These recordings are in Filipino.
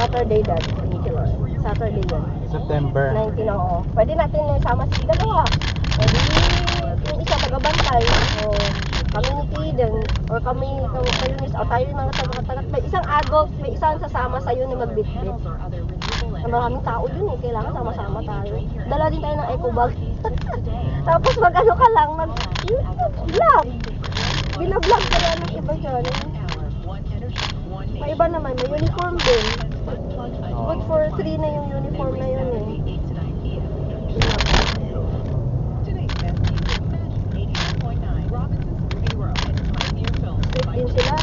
Saturday that, Saturday yun. September. 19, oo. Pwede natin sama si dalawa. Pwede yung isa tagabantay. O community din. Or kami, kayo miss out. Tayo yung mga taga-tagat. May isang adult, may isang sasama sa'yo na magbitbit. Maraming tao yun eh. Kailangan sama-sama tayo. Dala din tayo ng eco bag. Tapos mag-ano ka lang, vlog. Bina-vlog ka lang ng iba dyan. May iba naman, may uniform din. Good for 3 na yung uniform na yun eh. Sweet din sila.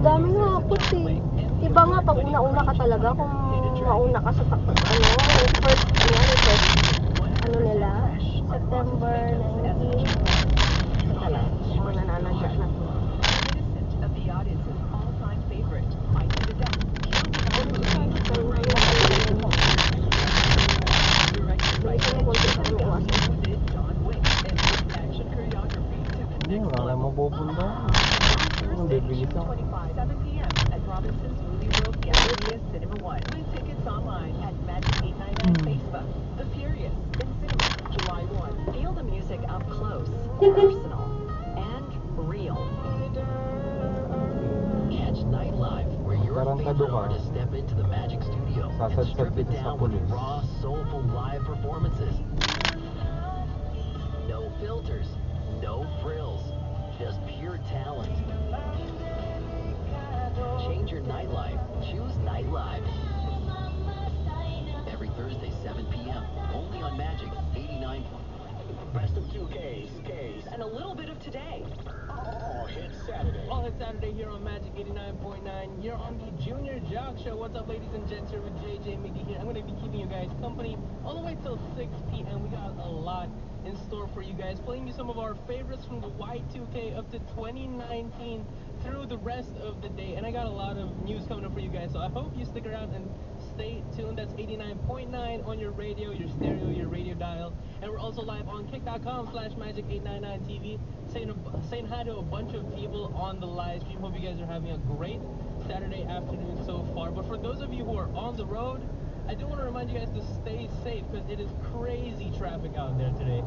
Dami nga puti. Iba nga pag una-una ka talaga kung mauna ka sa first ano nila September 19 talaga mga nananadya na to. Wala mabubunda. Ang bibilis ako. 7 p.m. at Robinson's Movie World Galleria Cinema 1. Buy tickets online at Magic 899 Facebook. The Furious in cinema July 1. Feel the music up close, personal, and real. Catch Nightlife, where your favorite artists step into the Magic Studio and strip it down with raw, soulful live performances. No filters, no frills, just pure talent. Change your nightlife. Choose Nightlife. Every Thursday, 7 p.m. Only on Magic 89. Best of 2Ks, Ks, and a little bit of today. All Hit Saturday. All Hit Saturday here on Magic 89.9. You're on the Junior Jock Show. What's up, ladies and gents? Here with JJ Mickey here. I'm going to be keeping you guys company all the way till 6 p.m. We got a lot in store for you guys. Playing you some of our favorites from the Y2K up to 2019 through the rest of the day. And I got a lot of news coming up for you guys. So I hope you stick around and stay tuned. That's 89.9 on your radio, your stereo, your radio dial. And we're also live on kick.com/magic899TV. Saying hi to a bunch of people on the live stream. Hope you guys are having a great Saturday afternoon so far. But for those of you who are on the road, I do want to remind you guys to stay safe because it is crazy traffic out there today.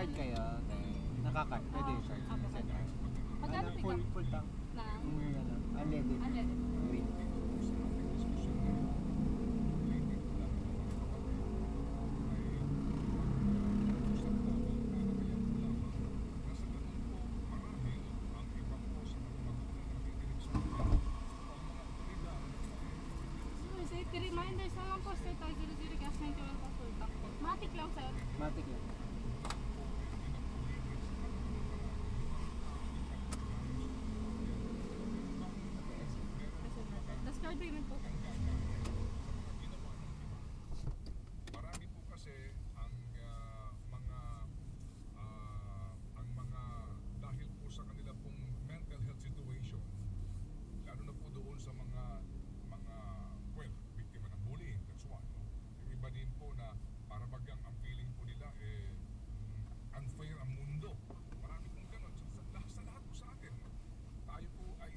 Nagka-card kayo, nakaka-card, pwede yung card. Apo, Send card. card. Magkano pick up? Full tank. Ng? Unleaded. Unleaded. Wait. Sir, safety reminder sa mga po, sir, tayo 00 gas 91 po full tank. Matic lang, sir. Matic lang. Kasi, sir. Tas card payment po. Marami po kasi ang mga dahil po sa kanila pong mental health situation, lalo na po doon sa mga well, biktima ng bullying, that's one, no? Yung iba din po na para bagang ang feeling po nila unfair ang mundo. Marami pong ganun sa lahat po sa atin, no? Tayo po ay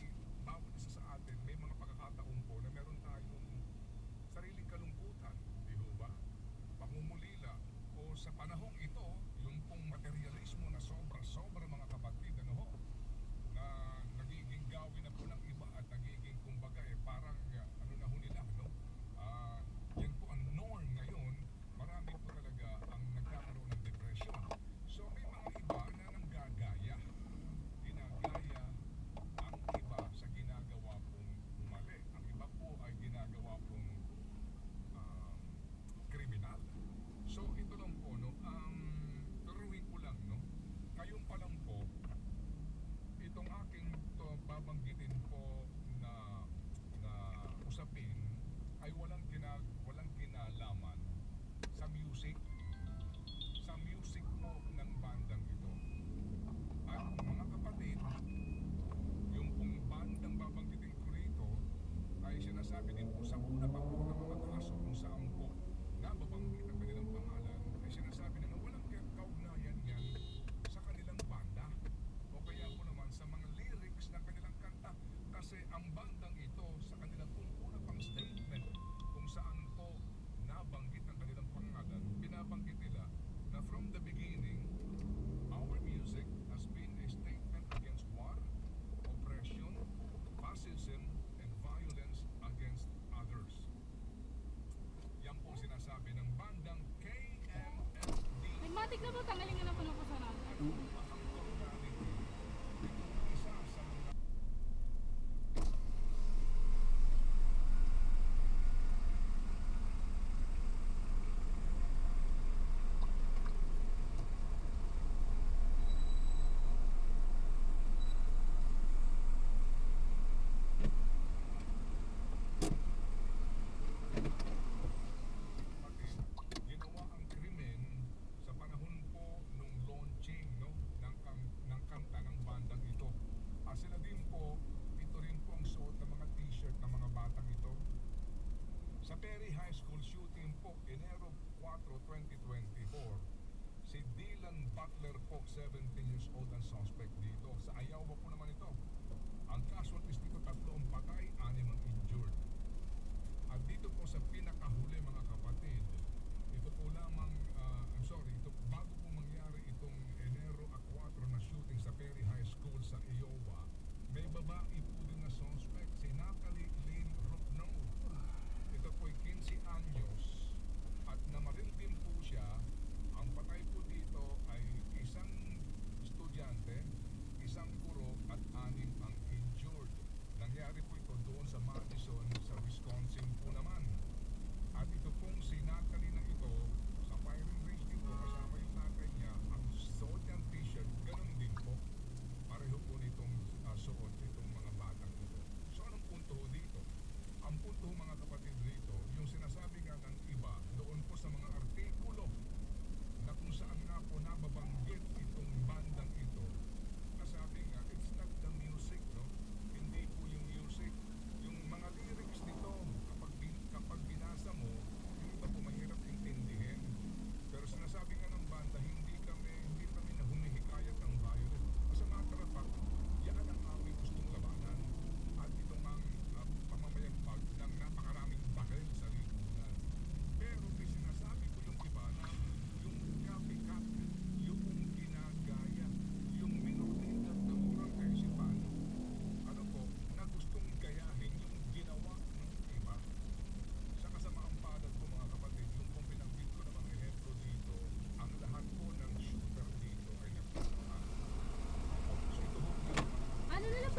bawat isa sa atin may mga pagkakataon po na meron tayong sariling kalungkutan, di ho ba? Pangungulila o sa panahong ito, yung pong materialismo na sobra-sobra mga kapatid, ano ho, na nagiging gawin na po ng iba at nagiging kumbaga parang ano na ho nila, no? Yan po ang norm ngayon. Marami po talaga ang nagkakaroon ng depression. So may mga iba na nanggagaya. Ginagaya ang iba sa ginagawa pong mali. Ang iba po ay ginagawa pong kriminal. So ito lang po, no,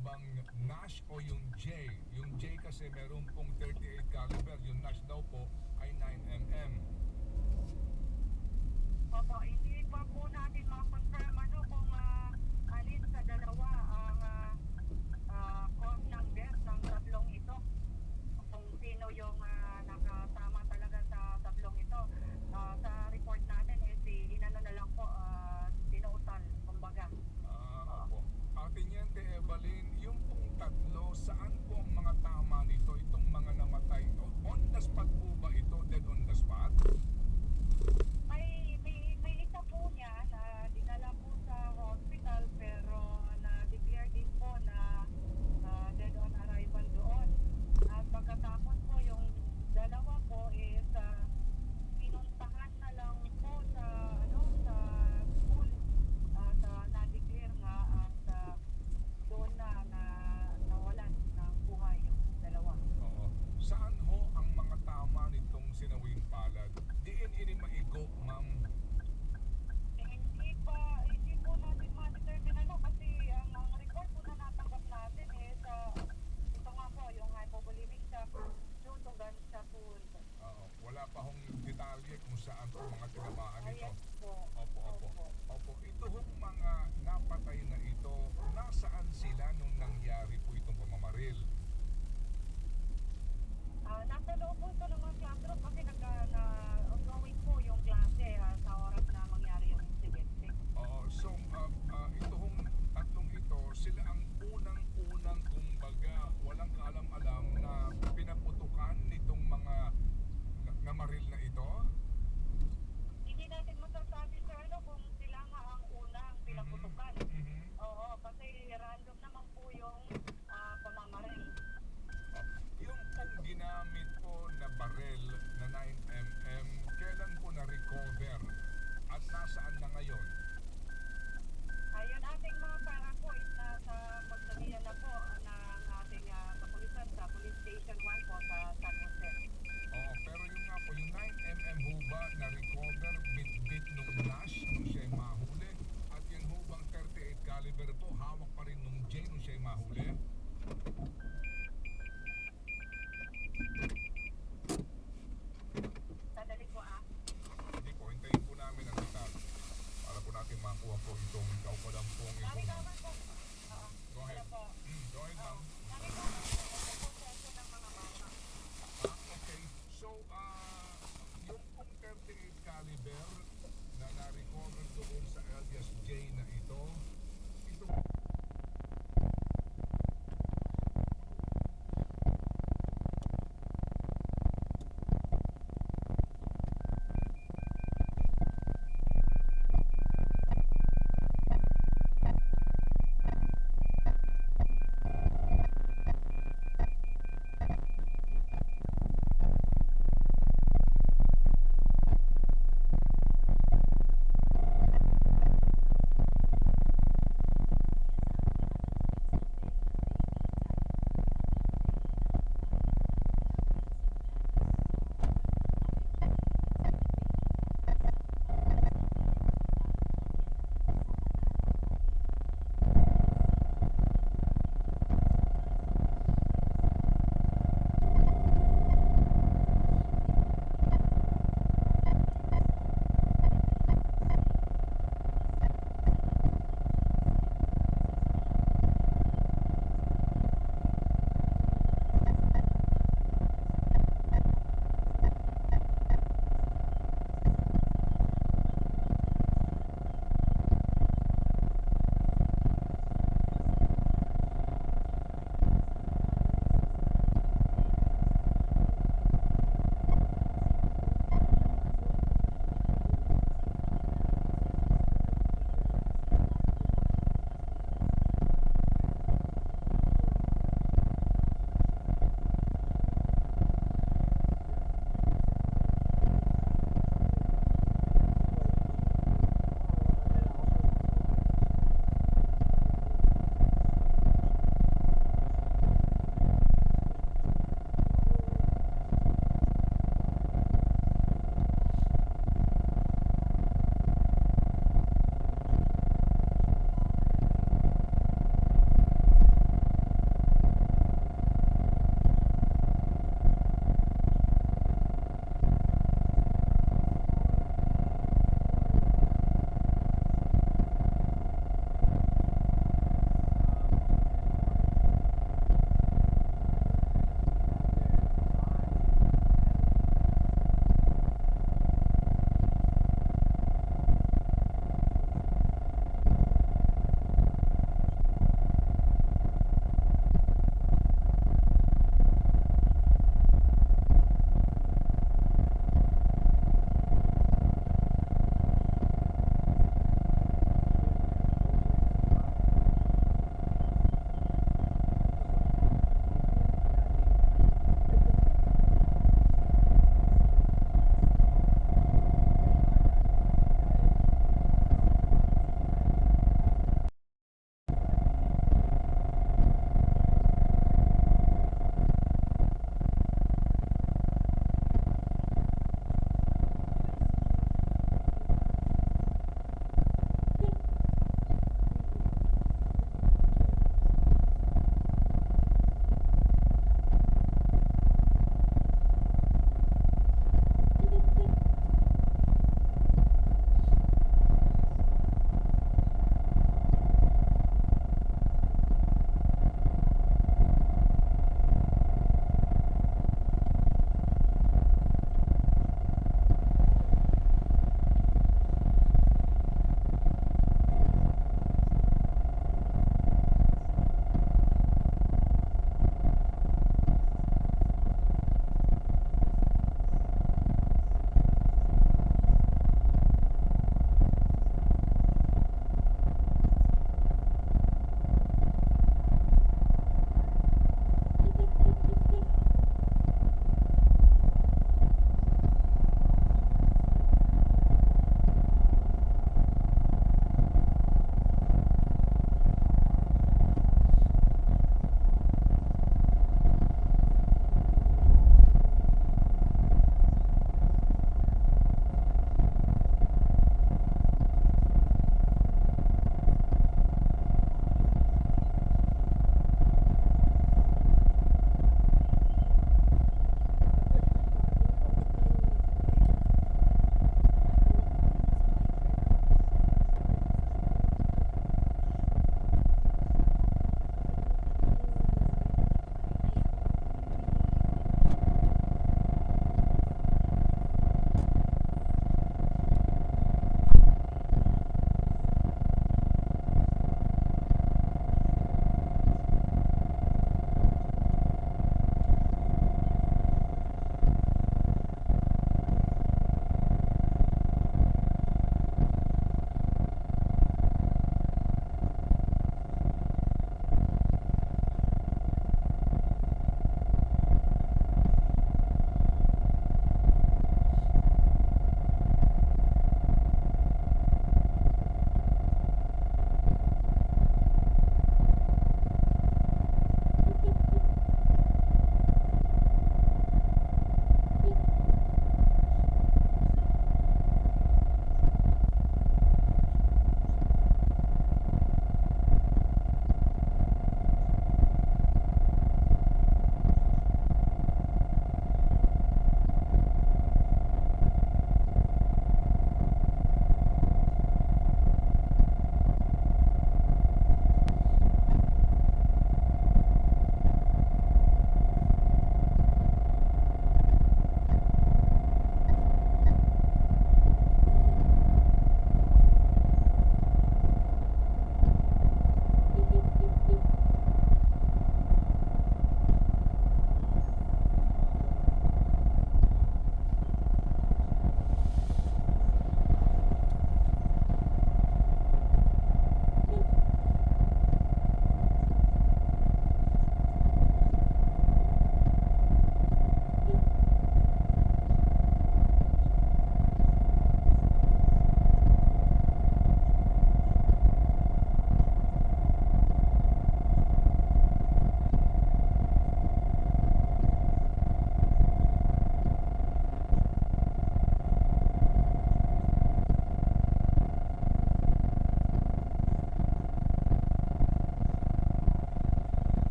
bang Nash o yung J? Yung J kasi meron pong 38 caliber, yung Nash daw po ay 9mm. Opo, hindi pa po natin ma-confirm kung alin sa dalawa ang cause ng death ng tatlong ito. Kung sino yung nakasama talaga sa tatlong ito. Sa report natin, inano na lang po, tinuutal, kumbaga. Opo. Teniente Evelyn, yung pong tatlo, saan po ang mga tama nito? Itong mga namatay, on the spot po ba ito? Dead on the spot? May isa po niya na dinala po sa hospital pero na-declare din po na dead on arrival doon. At pagkatapos po yung dalawa po is pinuntahan na lang po sa sa school at na-declare nga at doon na nawalan ng buhay yung dalawa. Oo. Saan ho ang mga tama nitong sinawing palad? Diin ini maigo, ma'am. Hindi po natin ma-determine kasi ang report po na natanggap natin is ito nga po yung hypovolemic shock due to gunshot wound. Oo. Wala pa hong detalye kung saan po mga tinamaan ito. Yes po. Opo. Ito hong mga napatay na ito, nasaan sila nung nangyari po itong pamamaril? Nasa loob po ito ng mga classroom kasi ongoing po yung klase sa oras na mangyari yung insidente. Oo. So, ito hong tatlong ito, sila ang unang-unang kumbaga, walang kaalam-alam na pinaputukan nitong mga namaril na ito? Hindi natin masasabi sir kung sila nga ang unang pinaputukan. Oo, kasi random naman po yung pamamaril. Yung pong ginamit po na barel na 9mm, kailan po na-recover at nasaan na ngayon? Ayun, ating mga parako is nasa pagsabihan na po ng ating kapulisan sa Police Station 1 po sa San Jose. Oo, pero yung nga po, yung 9mm ho ba na-recover bit nung Nash nung siya'y mahuli? At yung ho bang 38 caliber po, hawak pa rin nung J nung siya'y mahuli? Sandali po Hindi po, hintayin po namin ang result para po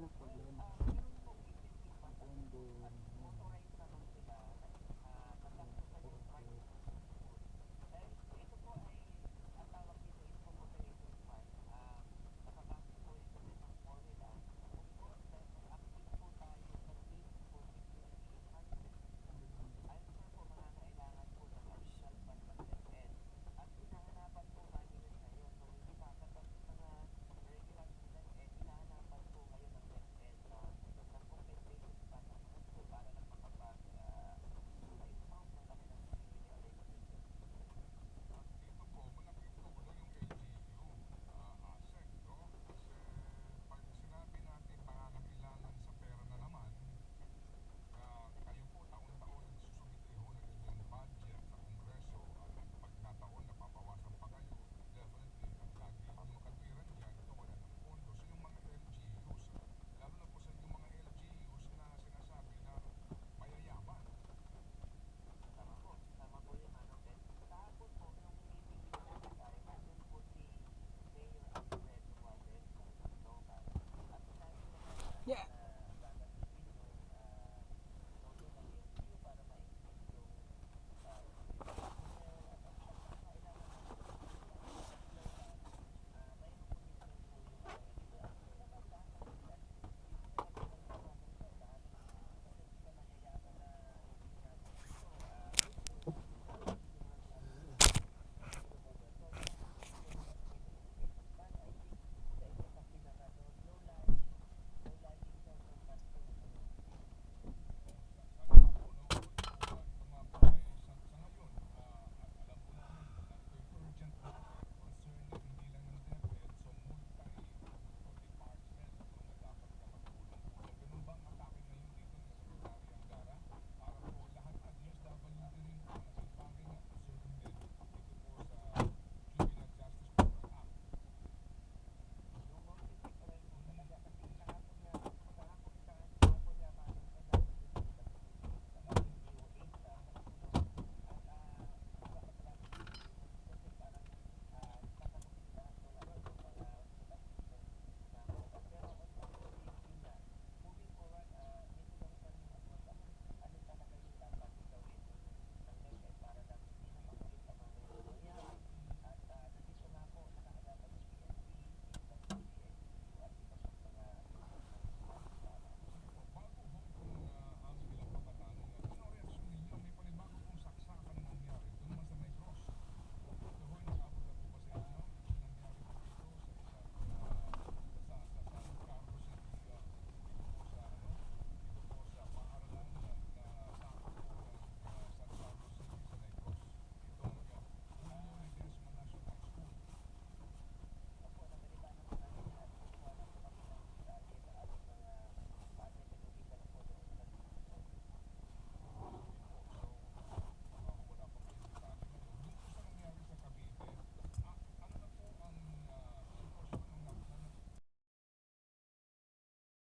Yun ang problema. And then, Dito po, malaking tulong yung LGU, ASEC, no? Kasi pag sinabi natin pangangailangan sa pera na naman, kayo po taon-taon nagsusumite ho ng inyong budget sa Kongreso at pag nataon napapawasan pa kayo, definitely, ang lagi yung katwiran dyan, ito wala ng pondo. So yung mga LGUs, lalo na po sa inyong mga LGUs na sinasabi na mayayaman. yeah.